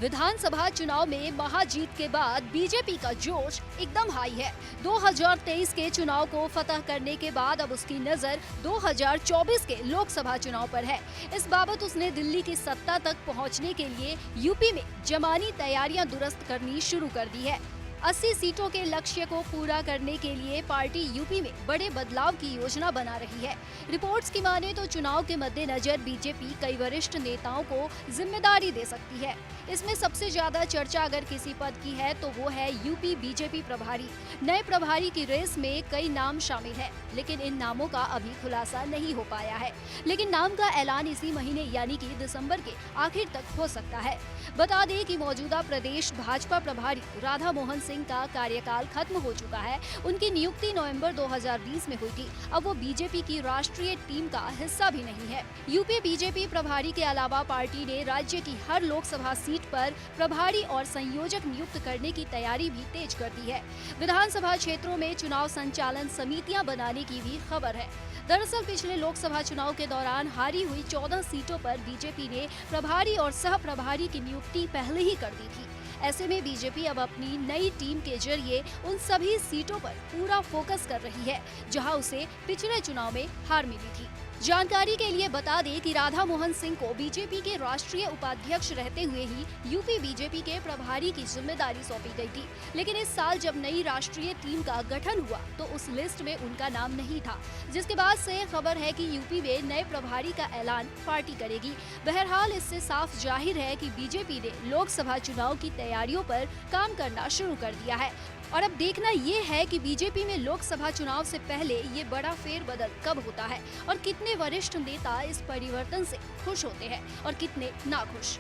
विधानसभा चुनाव में महाजीत के बाद बीजेपी का जोश एकदम हाई है। 2023 के चुनाव को फतह करने के बाद अब उसकी नजर 2024 के लोकसभा चुनाव पर है। इस बाबत उसने दिल्ली की सत्ता तक पहुंचने के लिए यूपी में जमानी तैयारियां दुरुस्त करनी शुरू कर दी है। 80 सीटों के लक्ष्य को पूरा करने के लिए पार्टी यूपी में बड़े बदलाव की योजना बना रही है। रिपोर्ट्स की माने तो चुनाव के मद्देनजर बीजेपी कई वरिष्ठ नेताओं को जिम्मेदारी दे सकती है। इसमें सबसे ज्यादा चर्चा अगर किसी पद की है तो वो है यूपी बीजेपी प्रभारी। नए प्रभारी की रेस में कई नाम शामिल हैं, लेकिन इन नामों का अभी खुलासा नहीं हो पाया है। लेकिन नाम का ऐलान इसी महीने यानी कि दिसंबर के आखिर तक हो सकता है। बता दें कि मौजूदा प्रदेश भाजपा प्रभारी राधा मोहन सिंह का कार्यकाल खत्म हो चुका है। उनकी नियुक्ति नवंबर 2020 में हुई थी। अब वो बीजेपी की राष्ट्रीय टीम का हिस्सा भी नहीं है। यूपी बीजेपी प्रभारी के अलावा पार्टी ने राज्य की हर लोकसभा सीट पर प्रभारी और संयोजक नियुक्त करने की तैयारी भी तेज कर दी है। विधानसभा क्षेत्रों में चुनाव संचालन समितियां बनाने की भी खबर है। दरअसल पिछले लोकसभा चुनाव के दौरान हारी हुई 14 सीटों पर बीजेपी ने प्रभारी और सह प्रभारी की नियुक्ति पहले ही कर दी थी। ऐसे में बीजेपी अब अपनी नई टीम के जरिए उन सभी सीटों पर पूरा फोकस कर रही है जहां उसे पिछले चुनाव में हार मिली थी। जानकारी के लिए बता दें कि राधा मोहन सिंह को बीजेपी के राष्ट्रीय उपाध्यक्ष रहते हुए ही यूपी बीजेपी के प्रभारी की जिम्मेदारी सौंपी गई थी। लेकिन इस साल जब नई राष्ट्रीय टीम का गठन हुआ तो उस लिस्ट में उनका नाम नहीं था, जिसके बाद से खबर है कि यूपी में नए प्रभारी का ऐलान पार्टी करेगी। बहरहाल इससे साफ जाहिर है कि बीजेपी ने लोकसभा चुनाव की तैयारियों पर काम करना शुरू कर दिया है। और अब देखना ये है कि बीजेपी में लोकसभा चुनाव से पहले ये बड़ा फेरबदल कब होता है और कितने वरिष्ठ नेता इस परिवर्तन से खुश होते हैं और कितने नाखुश।